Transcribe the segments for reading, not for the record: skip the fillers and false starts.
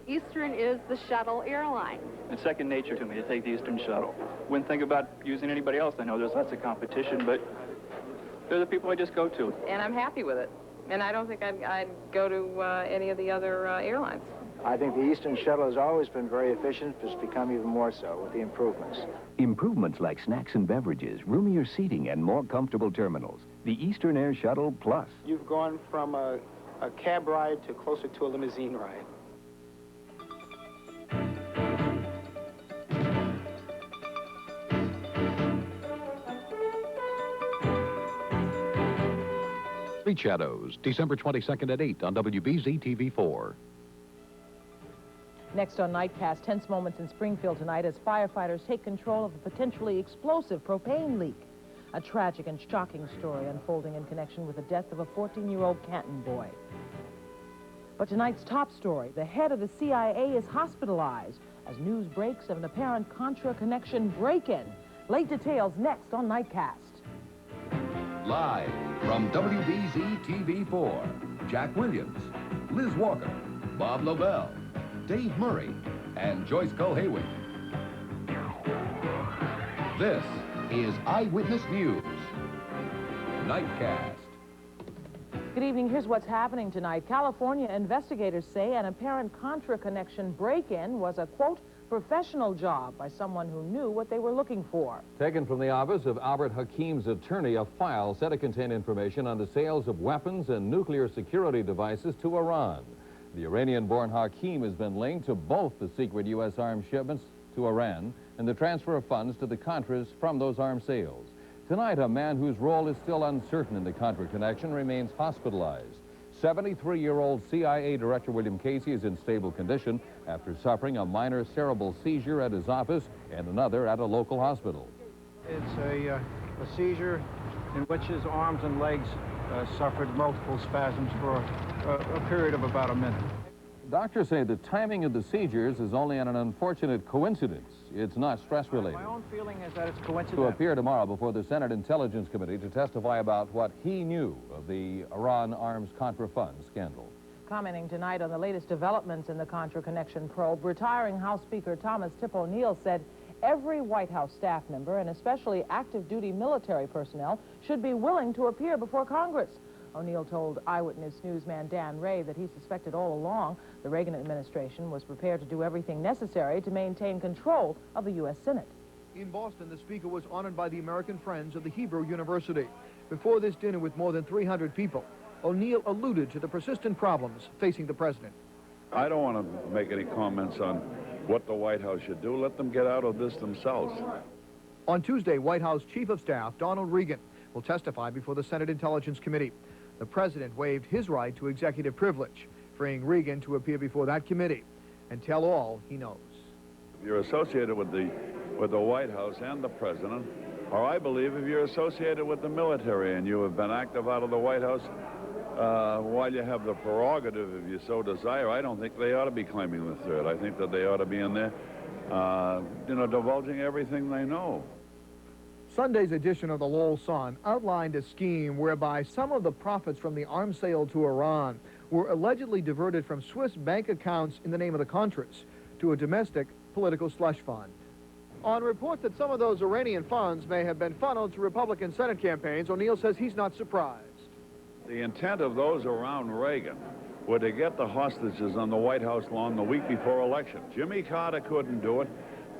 Eastern is the shuttle airline. It's second nature to me to take the Eastern shuttle. Wouldn't think about using anybody else. I know there's lots of competition, but they're the people I just go to. And I'm happy with it. And I don't think I'd go to any of the other airlines. I think the Eastern shuttle has always been very efficient. It's become even more so with the improvements. Improvements like snacks and beverages, roomier seating, and more comfortable terminals. The Eastern Air Shuttle Plus. You've gone from a cab ride to closer to a limousine ride. Street Shadows, December 22nd at 8 on WBZ-TV4. Next on Nightcast, tense moments in Springfield tonight as firefighters take control of a potentially explosive propane leak. A tragic and shocking story unfolding in connection with the death of a 14-year-old Canton boy. But tonight's top story, the head of the CIA is hospitalized as news breaks of an apparent Contra connection break-in. Late details next on Nightcast. Live from WBZ-TV4, Jack Williams, Liz Walker, Bob Lobel, Dave Murray, and Joyce Cole-Haywick. This is Eyewitness News. Nightcast. Good evening. Here's what's happening tonight. California investigators say an apparent Contra connection break-in was a, quote, professional job by someone who knew what they were looking for. Taken from the office of Albert Hakim's attorney, a file said to contain information on the sales of weapons and nuclear security devices to Iran. The Iranian-born Hakim has been linked to both the secret U.S. arms shipments to Iran and the transfer of funds to the Contras from those arms sales. Tonight, a man whose role is still uncertain in the Contra connection remains hospitalized. 73-year-old CIA Director William Casey is in stable condition after suffering a minor cerebral seizure at his office and another at a local hospital. It's a seizure in which his arms and legs suffered multiple spasms for a period of about a minute. Doctors say the timing of the seizures is only an unfortunate coincidence. It's not stress-related. My own feeling is that it's coincidental. To appear tomorrow before the Senate Intelligence Committee to testify about what he knew of the Iran arms Contra funds scandal. Commenting tonight on the latest developments in the Contra connection probe, retiring House Speaker Thomas Tip O'Neill said every White House staff member, and especially active-duty military personnel, should be willing to appear before Congress. O'Neill told Eyewitness newsman Dan Ray that he suspected all along the Reagan administration was prepared to do everything necessary to maintain control of the U.S. Senate. In Boston, the speaker was honored by the American Friends of the Hebrew University. Before this dinner with more than 300 people, O'Neill alluded to the persistent problems facing the president. I don't want to make any comments on what the White House should do. Let them get out of this themselves. On Tuesday, White House Chief of Staff Donald Regan will testify before the Senate Intelligence Committee. The president waived his right to executive privilege, freeing Regan to appear before that committee and tell all he knows. If you're associated with the White House and the president, or I believe if you're associated with the military and you have been active out of the White House while you have the prerogative, if you so desire, I don't think they ought to be claiming the third. I think that they ought to be in there, divulging everything they know. Sunday's edition of the Lowell Sun outlined a scheme whereby some of the profits from the arms sale to Iran were allegedly diverted from Swiss bank accounts in the name of the Contras to a domestic political slush fund. On reports that some of those Iranian funds may have been funneled to Republican Senate campaigns, O'Neill says he's not surprised. The intent of those around Reagan were to get the hostages on the White House lawn the week before election. Jimmy Carter couldn't do it.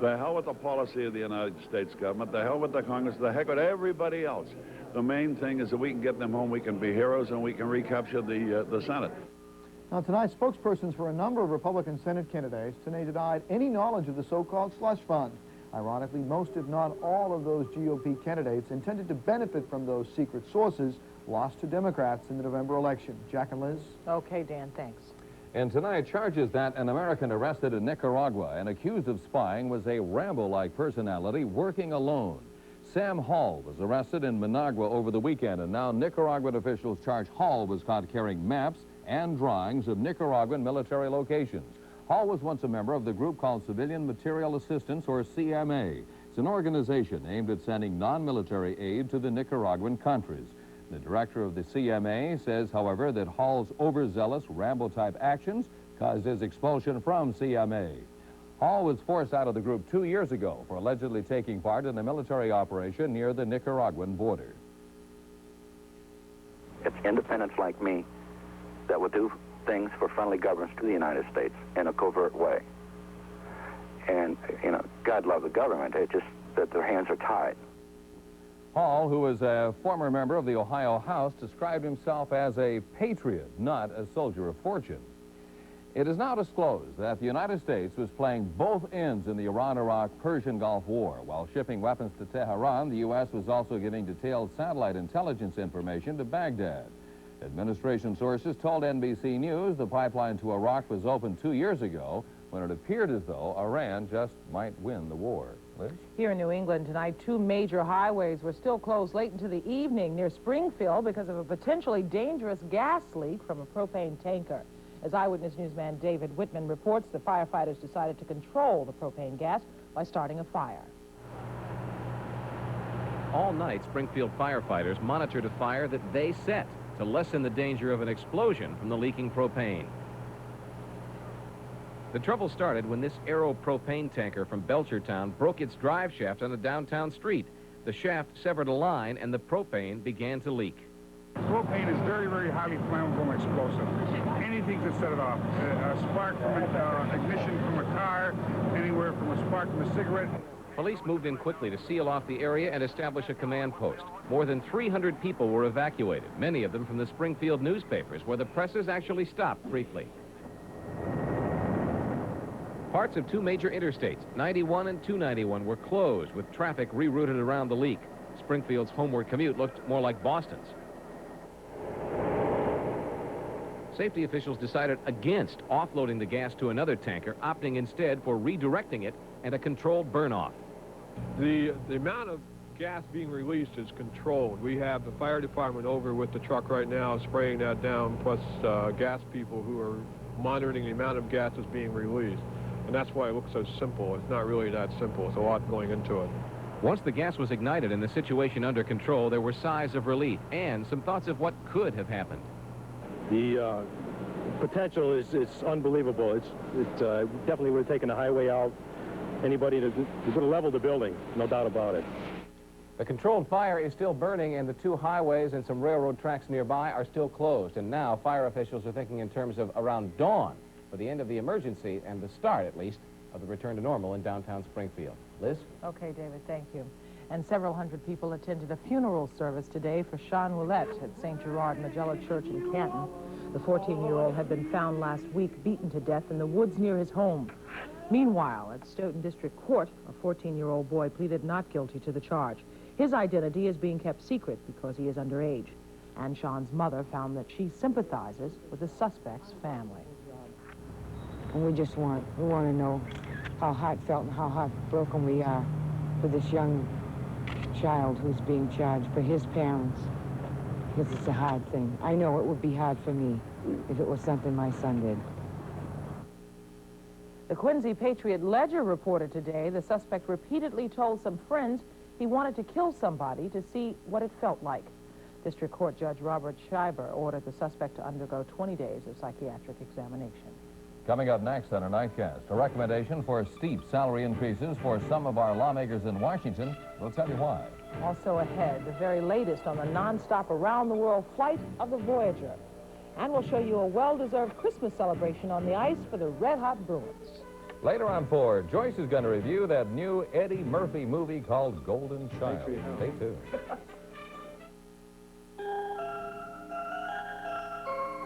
The hell with the policy of the United States government, the hell with the Congress, the heck with everybody else. The main thing is that we can get them home, we can be heroes, and we can recapture the Senate. Now, tonight, spokespersons for a number of Republican Senate candidates denied any knowledge of the so-called slush fund. Ironically, most, if not all, of those GOP candidates intended to benefit from those secret sources lost to Democrats in the November election. Jack and Liz? Okay, Dan, thanks. And tonight, charges that an American arrested in Nicaragua and accused of spying was a Rambo-like personality working alone. Sam Hall was arrested in Managua over the weekend, and now Nicaraguan officials charge Hall was caught carrying maps and drawings of Nicaraguan military locations. Hall was once a member of the group called Civilian Material Assistance, or CMA. It's an organization aimed at sending non-military aid to the Nicaraguan countries. The director of the CMA says, however, that Hall's overzealous Rambo-type actions caused his expulsion from CMA. Hall was forced out of the group 2 years ago for allegedly taking part in a military operation near the Nicaraguan border. It's independents like me that will do things for friendly governments to the United States in a covert way. And, you know, God love the government, it's just that their hands are tied. Hall, who was a former member of the Ohio House, described himself as a patriot, not a soldier of fortune. It is now disclosed that the United States was playing both ends in the Iran-Iraq-Persian Gulf War. While shipping weapons to Tehran, the U.S. was also giving detailed satellite intelligence information to Baghdad. Administration sources told NBC News the pipeline to Iraq was opened 2 years ago when it appeared as though Iran just might win the war. Liz? Here in New England tonight, 2 major highways were still closed late into the evening near Springfield because of a potentially dangerous gas leak from a propane tanker. As Eyewitness newsman David Whitman reports, the firefighters decided to control the propane gas by starting a fire. All night, Springfield firefighters monitored a fire that they set to lessen the danger of an explosion from the leaking propane. The trouble started when this Aero propane tanker from Belchertown broke its drive shaft on a downtown street. The shaft severed a line and the propane began to leak. Propane is very, very highly flammable and explosive. Anything to set it off. A spark from an ignition from a car, anywhere from a spark from a cigarette. Police moved in quickly to seal off the area and establish a command post. More than 300 people were evacuated, many of them from the Springfield newspapers, where the presses actually stopped briefly. Parts of 2 major interstates, 91 and 291, were closed with traffic rerouted around the leak. Springfield's homeward commute looked more like Boston's. Safety officials decided against offloading the gas to another tanker, opting instead for redirecting it and a controlled burn-off. The amount of gas being released is controlled. We have the fire department over with the truck right now spraying that down, plus gas people who are monitoring the amount of gas that's being released. And that's why it looks so simple. It's not really that simple. It's a lot going into it. Once the gas was ignited and the situation under control, there were sighs of relief and some thoughts of what could have happened. The potential is unbelievable. It definitely would have taken the highway out. Anybody that would have leveled the building, no doubt about it. The controlled fire is still burning, and the 2 highways and some railroad tracks nearby are still closed. And now fire officials are thinking in terms of around dawn for the end of the emergency and the start, at least, of the return to normal in downtown Springfield. Liz? Okay, David, thank you. And several hundred people attended a funeral service today for Sean Ouellette at St. Gerard Magella Church in Canton. The 14-year-old had been found last week beaten to death in the woods near his home. Meanwhile, at Stoughton District Court, a 14-year-old boy pleaded not guilty to the charge. His identity is being kept secret because he is underage. And Sean's mother found that she sympathizes with the suspect's family. And we want to know how heartfelt and how heartbroken we are for this young child who's being charged, for his parents, because it's a hard thing. I know it would be hard for me if it was something my son did. The Quincy Patriot Ledger reported today the suspect repeatedly told some friends he wanted to kill somebody to see what it felt like. District Court Judge Robert Schreiber ordered the suspect to undergo 20 days of psychiatric examination. Coming up next on our Nightcast, a recommendation for steep salary increases for some of our lawmakers in Washington. We'll tell you why. Also ahead, the very latest on the non-stop around-the-world flight of the Voyager. And we'll show you a well-deserved Christmas celebration on the ice for the red-hot Bruins. Later on 4, Joyce is going to review that new Eddie Murphy movie called Golden Child. Stay tuned.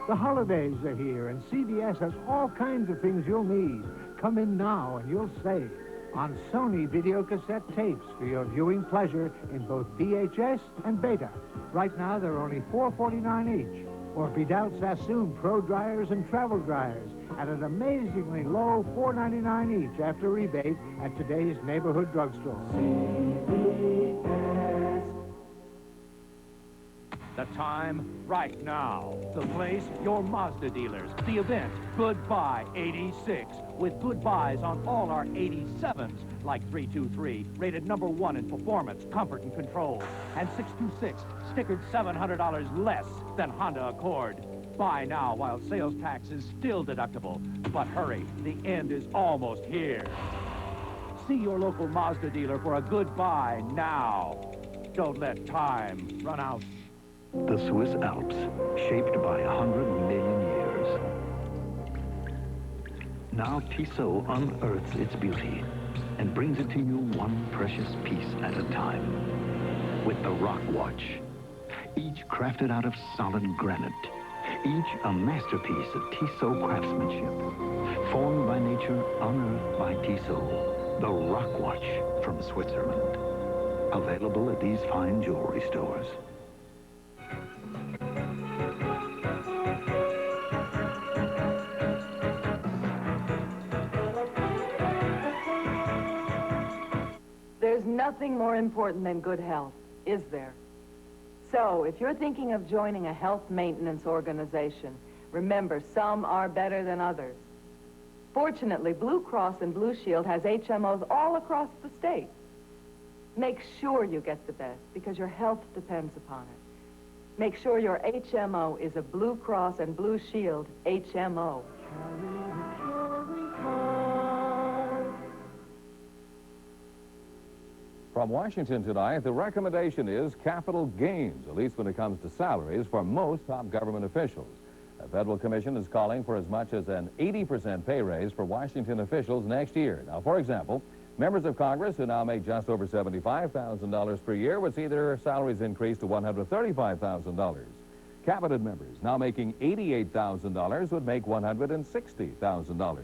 The holidays are here, and CBS has all kinds of things you'll need. Come in now, and you'll save on Sony videocassette tapes for your viewing pleasure in both VHS and Beta. Right now, they're only $4.49 each. Or Vidal Sassoon Pro Dryers and Travel Dryers at an amazingly low $4.99 each after rebate at today's neighborhood drugstore. The time, right now. The place, your Mazda dealers. The event, Goodbye 86, with good buys on all our 87s, like 323, rated #1 in performance, comfort, and control, and 626, stickered $700 less than Honda Accord. Buy now while sales tax is still deductible. But hurry, the end is almost here. See your local Mazda dealer for a good buy now. Don't let time run out. The Swiss Alps, shaped by 100 million years. Now Tissot unearths its beauty and brings it to you one precious piece at a time. With the Rock Watch, each crafted out of solid granite, each a masterpiece of Tissot craftsmanship, formed by nature, unearthed by Tissot. The Rock Watch from Switzerland. Available at these fine jewelry stores. There's nothing more important than good health, is there? So, if you're thinking of joining a health maintenance organization, remember, some are better than others. Fortunately, Blue Cross and Blue Shield has HMOs all across the state. Make sure you get the best, because your health depends upon it. Make sure your HMO is a Blue Cross and Blue Shield HMO. From Washington tonight, the recommendation is capital gains, at least when it comes to salaries for most top government officials. A federal commission is calling for as much as an 80% pay raise for Washington officials next year. Now, for example, members of Congress who now make just over $75,000 per year would see their salaries increase to $135,000. Cabinet members now making $88,000 would make $160,000.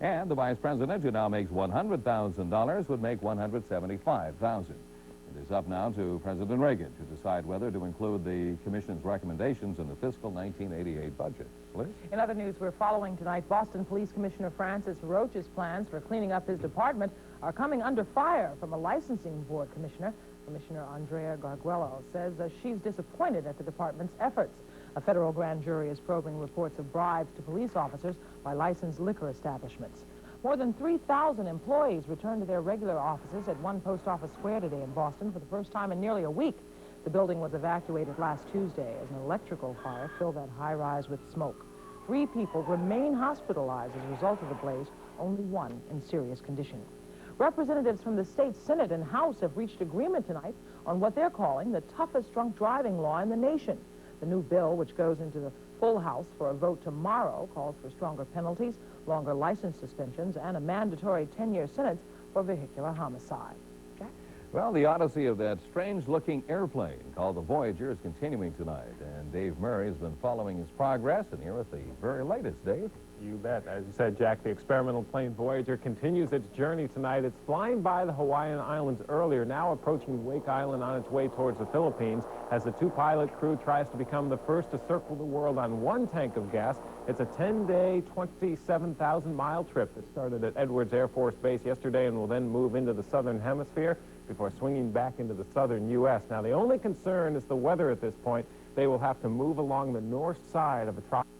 And the vice president, who now makes $100,000, would make $175,000. It is up now to President Reagan to decide whether to include the commission's recommendations in the fiscal 1988 budget. Liz? In other news we're following tonight, Boston Police Commissioner Francis Roach's plans for cleaning up his department are coming under fire from a licensing board commissioner. Commissioner Andrea Garguello says she's disappointed at the department's efforts. A federal grand jury is probing reports of bribes to police officers by licensed liquor establishments. More than 3,000 employees returned to their regular offices at One Post Office Square today in Boston for the first time in nearly a week. The building was evacuated last Tuesday as an electrical fire filled that high-rise with smoke. 3 people remain hospitalized as a result of the blaze, only one in serious condition. Representatives from the state Senate and House have reached agreement tonight on what they're calling the toughest drunk driving law in the nation. The new bill, which goes into the full House for a vote tomorrow, calls for stronger penalties, longer license suspensions, and a mandatory 10-year sentence for vehicular homicide. Jack? Well, the odyssey of that strange-looking airplane called the Voyager is continuing tonight, and Dave Murray has been following his progress, and here with the very latest. Dave? You bet. As you said, Jack, the experimental plane Voyager continues its journey tonight. It's flying by the Hawaiian Islands earlier, now approaching Wake Island on its way towards the Philippines, as the 2-pilot crew tries to become the first to circle the world on 1 tank of gas. It's a 10-day, 27,000-mile trip that started at Edwards Air Force Base yesterday and will then move into the southern hemisphere before swinging back into the southern U.S. Now, the only concern is the weather at this point. They will have to move along the north side of a tropical